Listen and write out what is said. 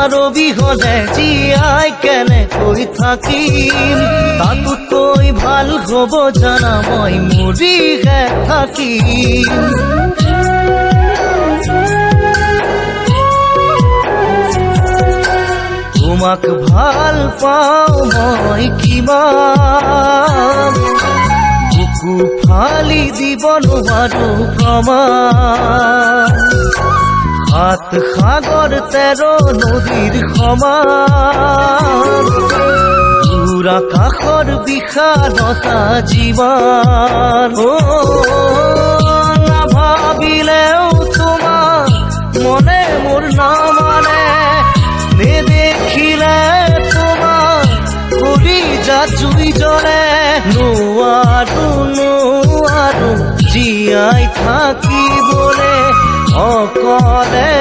তোমাৰ অবিহনে জীয়াই কেনেকৈ থাকিম তাতোতকৈ ভাল হ'ব জানা মই মৰিহে থাকিম তোমাক ভাল পাওঁ মই কিমান বুকু ফালি দিব নোৱাৰো প্ৰমাণ সাত সাগৰ 13 নদীৰ সমান দূৰ আকাশৰ বিশালতা যিমান নাভাবিলেও তোমাক মনে মোৰ নামানে নেদেখিলে তোমাক কৰি যা জুই জ্বলে নোৱাৰো জীয়াই থাকিবলে অকলে